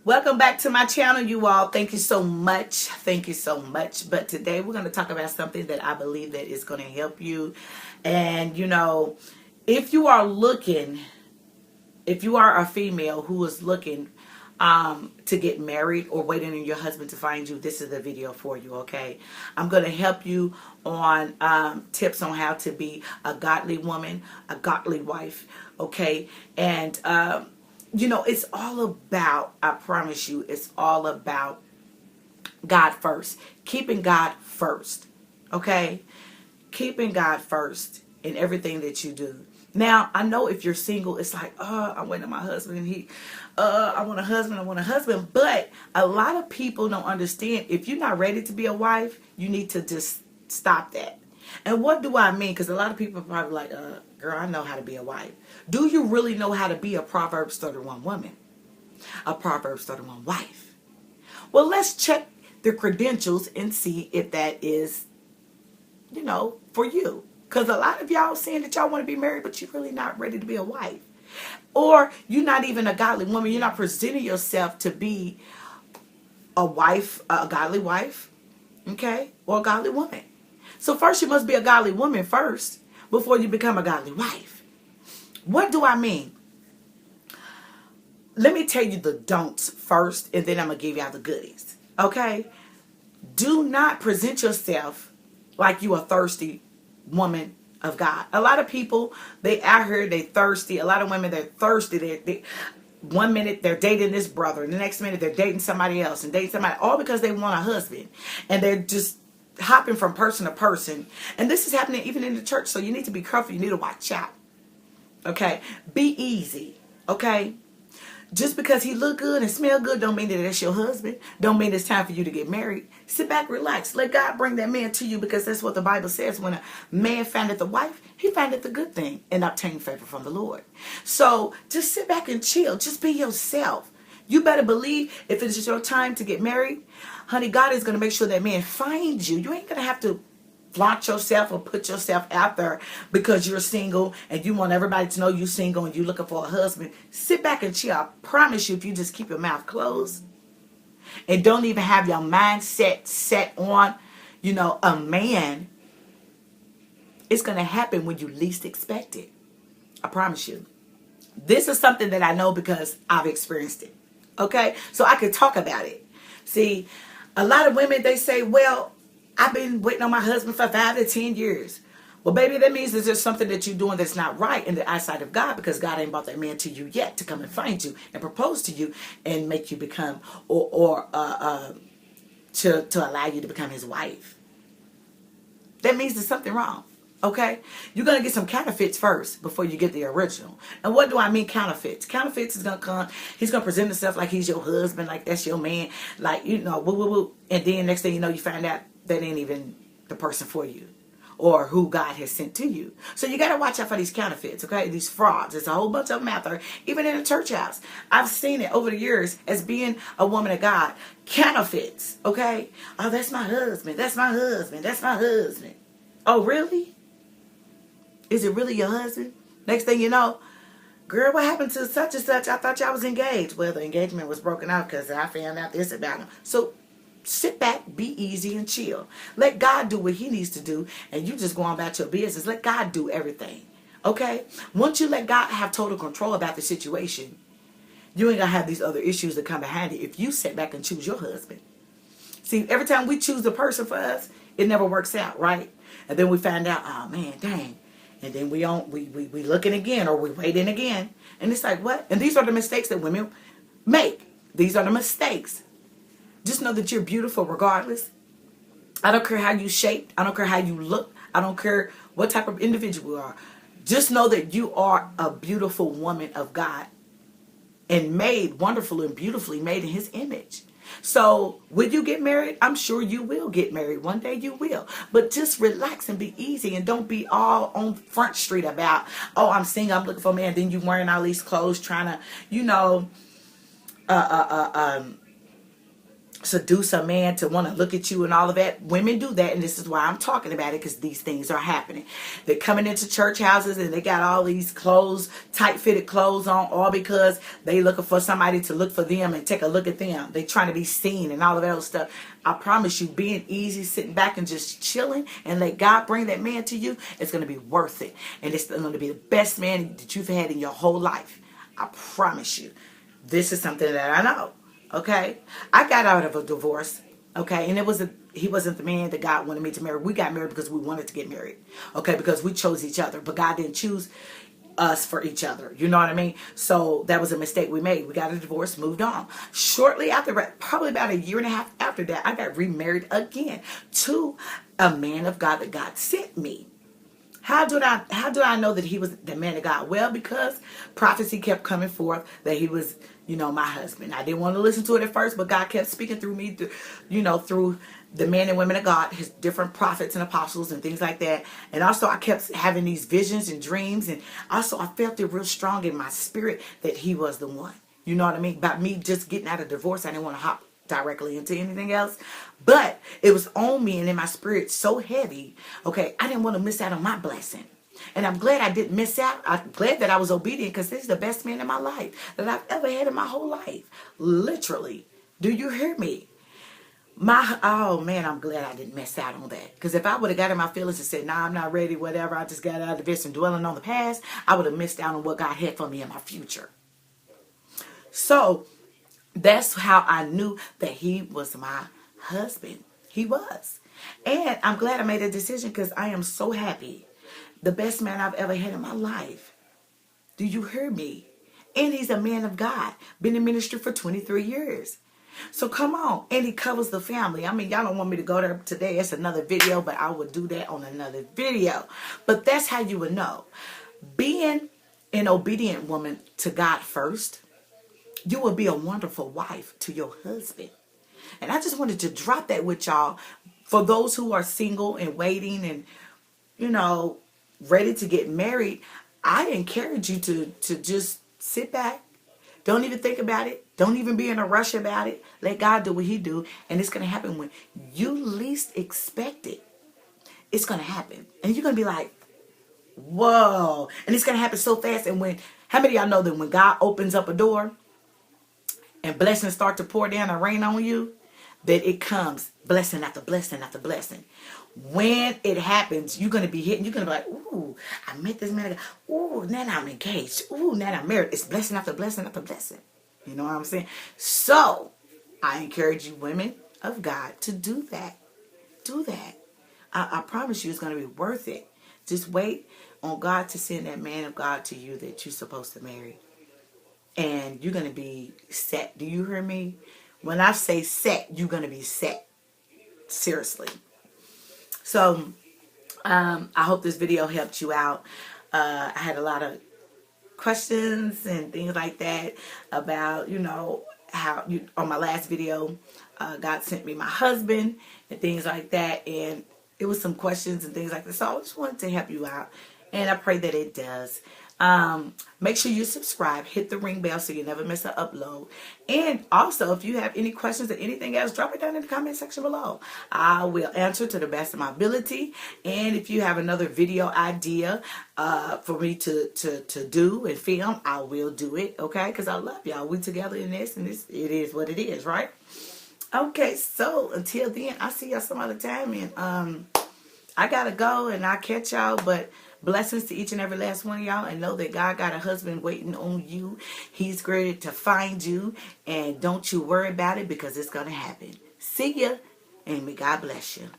Welcome back to my channel, you all. Thank you so much. Thank you so much. But today we're going to talk about something that I believe that is going to help you. And, if you are looking, if you are a female who is looking to get married or waiting on your husband to find you, this is the video for you, okay? I'm going to help you on tips on how to be a godly woman, a godly wife, okay? And, it's all about, I promise you, it's all about God first. Keeping God first, okay? Keeping God first in everything that you do. Now, I know if you're single, it's like, I'm waiting on my husband and I want a husband. But a lot of people don't understand, if you're not ready to be a wife, you need to just stop that. And what do I mean? Because a lot of people are probably like, girl, I know how to be a wife. Do you really know how to be a Proverbs 31 woman? A Proverbs 31 wife? Well, let's check the credentials and see if that is, for you. Because a lot of y'all saying that y'all want to be married, but you're really not ready to be a wife. Or you're not even a godly woman. You're not presenting yourself to be a wife, a godly wife, okay? Or a godly woman. So first you must be a godly woman first before you become a godly wife. What do I mean? Let me tell you the don'ts first, and then I'm going to give y'all the goodies, okay? Do not present yourself like you a thirsty woman of God. A lot of people, they out here, they thirsty. A lot of women, they're thirsty. They 1 minute they're dating this brother, and the next minute they're dating somebody else and dating somebody, all because they want a husband. And they're just hopping from person to person. And this is happening even in the church, so you need to be careful. You need to watch out. Okay? Be easy. Okay? Just because he look good and smell good don't mean that that's your husband. Don't mean it's time for you to get married. Sit back, relax. Let God bring that man to you, because that's what the Bible says. When a man findeth the wife, he findeth the good thing and obtain favor from the Lord. So just sit back and chill. Just be yourself. You better believe if it's your time to get married, honey, God is going to make sure that man finds you. You ain't going to have to flaunt yourself or put yourself out there because you're single and you want everybody to know you're single and you're looking for a husband. Sit back and chill. I promise you, if you just keep your mouth closed and don't even have your mindset set on, a man, it's going to happen when you least expect it. I promise you. This is something that I know because I've experienced it. Okay? So I could talk about it. See, a lot of women, they say, well, I've been waiting on my husband for 5 to 10 years. Well, baby, that means there's just something that you're doing that's not right in the eyesight of God, because God ain't brought that man to you yet to come and find you and propose to you and make you become, or to allow you to become his wife. That means there's something wrong. Okay? You're going to get some counterfeits first before you get the original. And what do I mean counterfeits? Counterfeits is going to come. He's going to present himself like he's your husband, like that's your man, like, woo, woo, woo. And then next thing you know, you find out that ain't even the person for you or who God has sent to you. So you got to watch out for these counterfeits, okay? These frauds. There's a whole bunch of them out there, even in the church house. I've seen it over the years as being a woman of God. Counterfeits, okay? Oh, that's my husband. That's my husband. That's my husband. Oh, really? Is it really your husband? Next thing you know, girl, what happened to such and such? I thought y'all was engaged. Well, the engagement was broken out because I found out this about him. So sit back, be easy, and chill. Let God do what he needs to do, and you just go on about your business. Let God do everything, okay? Once you let God have total control about the situation, you ain't going to have these other issues that come behind it if you sit back and choose your husband. See, every time we choose a person for us, it never works out, right? And then we find out, oh, man, dang. And then we looking again, or we waiting again. And it's like, what? And these are the mistakes that women make. These are the mistakes. Just know that you're beautiful regardless. I don't care how you shaped. I don't care how you look. I don't care what type of individual you are. Just know that you are a beautiful woman of God and made wonderfully and beautifully made in his image. So when you get married, I'm sure you will get married. One day you will. But just relax and be easy, and don't be all on Front Street about, oh, I'm single, I'm looking for a man. Then you wearing all these clothes trying to, seduce a man to want to look at you and all of that. Women do that, and this is why I'm talking about it, because these things are happening. They're coming into church houses and they got all these clothes, tight-fitted clothes on, all because they looking for somebody to look for them and take a look at them. They trying to be seen and all of that other stuff. I promise you, being easy, sitting back and just chilling and let God bring that man to you, it's going to be worth it. And it's going to be the best man that you've had in your whole life. I promise you. This is something that I know. Okay, I got out of a divorce. Okay, and he wasn't the man that God wanted me to marry. We got married because we wanted to get married. Okay, because we chose each other, but God didn't choose us for each other. You know what I mean? So that was a mistake we made. We got a divorce, moved on. Shortly after, probably about a year and a half after that, I got remarried again to a man of God that God sent me. How do I know that he was the man of God? Well, because prophecy kept coming forth that he was, my husband. I didn't want to listen to it at first, but God kept speaking through me, through the men and women of God, his different prophets and apostles and things like that. And also I kept having these visions and dreams. And also I felt it real strong in my spirit that he was the one. You know what I mean? About me just getting out of divorce, I didn't want to hop directly into anything else, but it was on me and in my spirit so heavy. Okay, I didn't want to miss out on my blessing, and I'm glad I didn't miss out. I'm glad that I was obedient, because this is the best man in my life that I've ever had in my whole life. Literally, do you hear me? Oh man, I'm glad I didn't miss out on that, because if I would have got in my feelings and said, nah, I'm not ready, whatever, I just got out of this and dwelling on the past, I would have missed out on what God had for me in my future. So that's how I knew that he was my husband. He was. And I'm glad I made a decision, because I am so happy. The best man I've ever had in my life. Do you hear me? And he's a man of God. Been in ministry for 23 years. So come on. And he covers the family. I mean, y'all don't want me to go there today. It's another video, but I would do that on another video. But that's how you would know. Being an obedient woman to God first, you will be a wonderful wife to your husband. And I just wanted to drop that with y'all. For those who are single and waiting and, ready to get married, I encourage you to just sit back. Don't even think about it. Don't even be in a rush about it. Let God do what he do. And it's going to happen when you least expect it. It's going to happen. And you're going to be like, whoa. And it's going to happen so fast. And how many of y'all know that when God opens up a door, and blessings start to pour down and rain on you, that it comes blessing after blessing after blessing. When it happens, you're going to be hitting. You're going to be like, ooh, I met this man. Ooh, now I'm engaged. Ooh, now I'm married. It's blessing after blessing after blessing. You know what I'm saying? So I encourage you, women of God, to do that. Do that. I promise you it's going to be worth it. Just wait on God to send that man of God to you that you're supposed to marry. And you're going to be set. Do you hear me? When I say set, you're going to be set. Seriously. So, I hope this video helped you out. I had a lot of questions and things like that about, how on my last video, God sent me my husband and things like that. And it was some questions and things like that. So I just wanted to help you out. And I pray that it does. Make sure you subscribe, hit the ring bell so you never miss an upload. And also, if you have any questions or anything else, drop it down in the comment section below. I will answer to the best of my ability. And if you have another video idea for me to do and film, I will do it, okay? Because I love y'all. We together in this, and it is what it is, right? Okay, so until then, I'll see y'all some other time. And I got to go, and I'll catch y'all, but blessings to each and every last one of y'all, and know that God got a husband waiting on you. He's ready to find you, and don't you worry about it, because it's going to happen. See ya, and may God bless you.